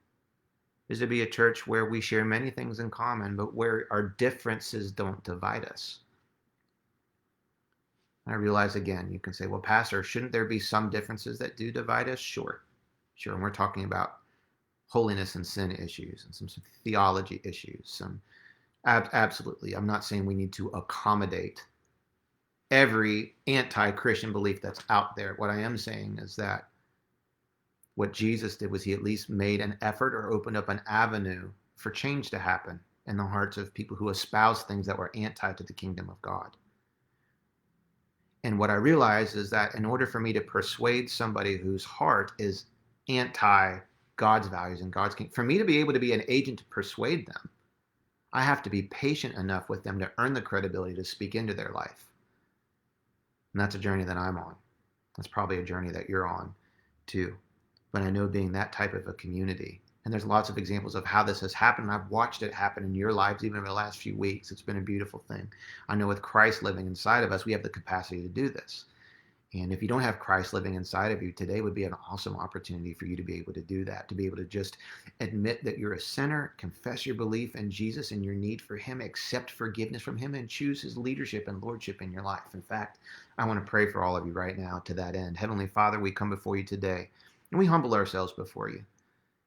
is to be a church where we share many things in common, but where our differences don't divide us. I realize, again, you can say, well, Pastor, shouldn't there be some differences that do divide us? Sure. And we're talking about holiness and sin issues and some theology issues. Absolutely. I'm not saying we need to accommodate every anti-Christian belief that's out there. What I am saying is that what Jesus did was he at least made an effort or opened up an avenue for change to happen in the hearts of people who espouse things that were anti to the kingdom of God. And what I realize is that in order for me to persuade somebody whose heart is anti God's values and God's kingdom, for me to be able to be an agent to persuade them, I have to be patient enough with them to earn the credibility to speak into their life. And that's a journey that I'm on. That's probably a journey that you're on too. But I know being that type of a community, and there's lots of examples of how this has happened. I've watched it happen in your lives, even over the last few weeks. It's been a beautiful thing. I know with Christ living inside of us, we have the capacity to do this. And if you don't have Christ living inside of you, today would be an awesome opportunity for you to be able to do that, to be able to just admit that you're a sinner, confess your belief in Jesus and your need for him, accept forgiveness from him, and choose his leadership and lordship in your life. In fact, I want to pray for all of you right now to that end. Heavenly Father, we come before you today, and we humble ourselves before you.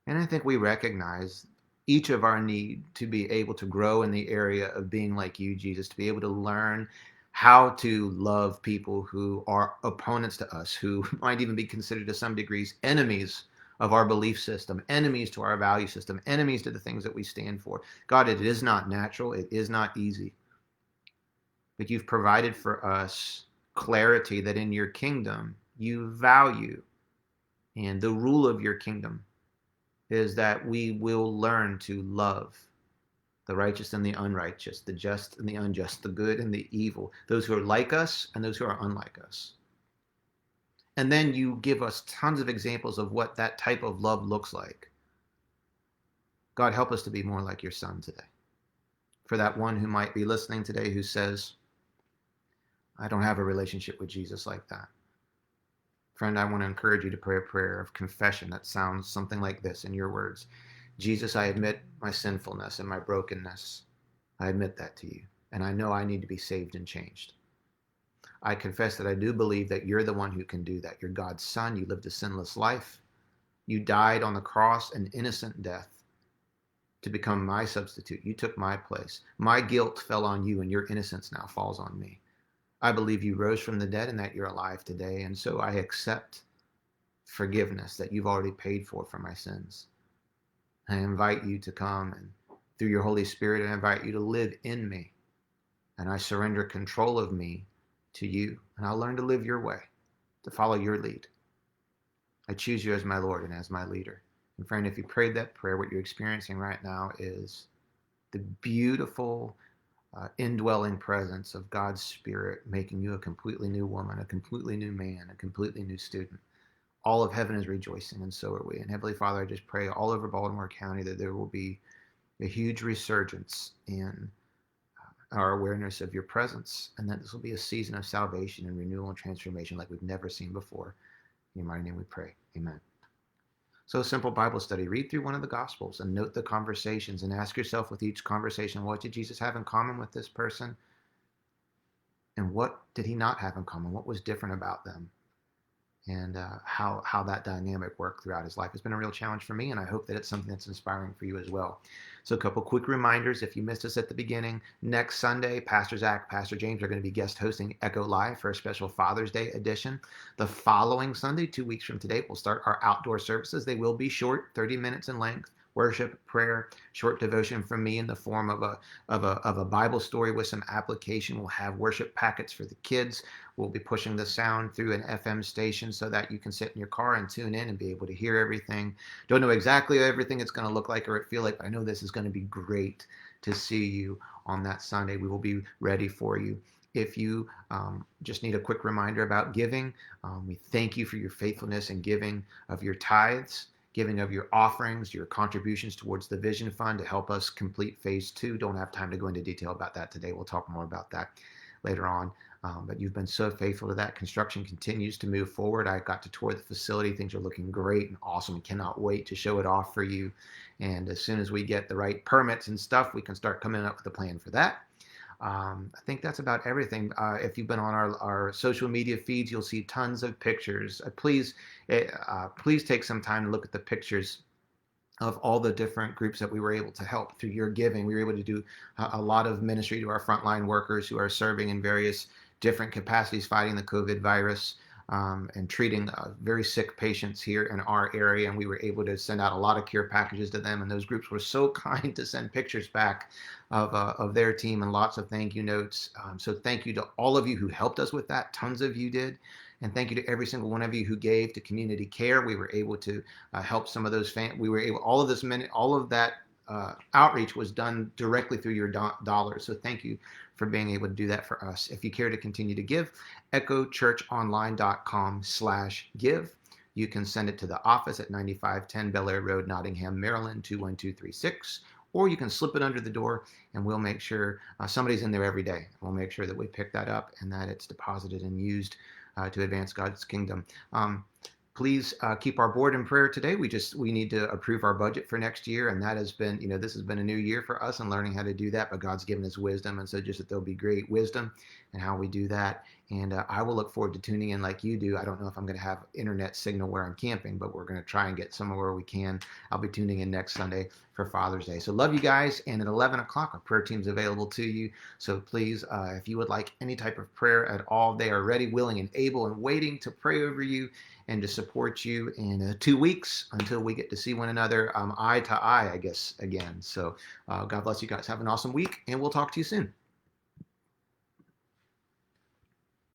And I think we recognize each of our need to be able to grow in the area of being like you, Jesus, to be able to learn how to love people who are opponents to us, who might even be considered to some degrees enemies of our belief system, enemies to our value system, enemies to the things that we stand for. God, it is not natural. It is not easy. But you've provided for us clarity that in your kingdom you value. And the rule of your kingdom is that we will learn to love the righteous and the unrighteous, the just and the unjust, the good and the evil, those who are like us and those who are unlike us. And then you give us tons of examples of what that type of love looks like. God, help us to be more like your Son today. For that one who might be listening today who says, I don't have a relationship with Jesus like that. Friend, I want to encourage you to pray a prayer of confession that sounds something like this in your words. Jesus, I admit my sinfulness and my brokenness. I admit that to you, and I know I need to be saved and changed. I confess that I do believe that you're the one who can do that. You're God's Son. You lived a sinless life. You died on the cross an innocent death to become my substitute. You took my place. My guilt fell on you, and your innocence now falls on me. I believe you rose from the dead and that you're alive today, and so I accept forgiveness that you've already paid for my sins. I invite you to come, and through your Holy Spirit, I invite you to live in me. And I surrender control of me to you, and I'll learn to live your way, to follow your lead. I choose you as my Lord and as my leader. And friend, if you prayed that prayer, what you're experiencing right now is the beautiful indwelling presence of God's Spirit making you a completely new woman, a completely new man, a completely new student. All of heaven is rejoicing, and so are we. And Heavenly Father, I just pray all over Baltimore County that there will be a huge resurgence in our awareness of your presence, and that this will be a season of salvation and renewal and transformation like we've never seen before. In your mighty name we pray. Amen. So a simple Bible study. Read through one of the Gospels and note the conversations and ask yourself with each conversation, what did Jesus have in common with this person? And what did he not have in common? What was different about them? And how that dynamic worked throughout his life has been a real challenge for me, and I hope that it's something that's inspiring for you as well. So a couple quick reminders. If you missed us at the beginning, next Sunday, Pastor Zach, Pastor James are going to be guest hosting Echo Live for a special Father's Day edition. The following Sunday, 2 weeks from today, we'll start our outdoor services. They will be short, 30 minutes in length, worship, prayer, short devotion from me in the form of a Bible story with some application. We'll have worship packets for the kids. We'll be pushing the sound through an FM station so that you can sit in your car and tune in and be able to hear everything. Don't know exactly everything it's going to look like or feel like, but I know this is going to be great to see you on that Sunday. We will be ready for you. If you just need a quick reminder about giving, we thank you for your faithfulness in giving of your tithes, giving of your offerings, your contributions towards the Vision Fund to help us complete phase 2. Don't have time to go into detail about that today. We'll talk more about that later on. But you've been so faithful to that. Construction continues to move forward. I got to tour the facility. Things are looking great and awesome. Cannot wait to show it off for you. And as soon as we get the right permits and stuff, we can start coming up with a plan for that. I think that's about everything. If you've been on our social media feeds, you'll see tons of pictures. Please take some time to look at the pictures of all the different groups that we were able to help through your giving. We were able to do a lot of ministry to our frontline workers who are serving in various different capacities fighting the COVID virus. And treating very sick patients here in our area. And we were able to send out a lot of care packages to them. And those groups were so kind to send pictures back of their team and lots of thank you notes. So thank you to all of you who helped us with that. Tons of you did. And thank you to every single one of you who gave to community care. We were able to help some of those we were able, all of that outreach was done directly through your dollars. So thank you for being able to do that for us. If you care to continue to give, echochurchonline.com/give. You can send it to the office at 9510 Bel Air Road, Nottingham, Maryland, 21236. Or you can slip it under the door and we'll make sure somebody's in there every day. We'll make sure that we pick that up and that it's deposited and used to advance God's kingdom. Please keep our board in prayer today. We need to approve our budget for next year, and that has been, this has been a new year for us and learning how to do that, but God's given us wisdom, and so just that there'll be great wisdom in how we do that. And I will look forward to tuning in like you do. I don't know if I'm going to have internet signal where I'm camping, but we're going to try and get somewhere where we can. I'll be tuning in next Sunday for Father's Day. So love you guys, and at 11 o'clock, our prayer team's available to you. So please, if you would like any type of prayer at all, they are ready, willing, and able, and waiting to pray over you and to support you in 2 weeks until we get to see one another eye to eye, I guess, again. So God bless you guys. Have an awesome week, and we'll talk to you soon.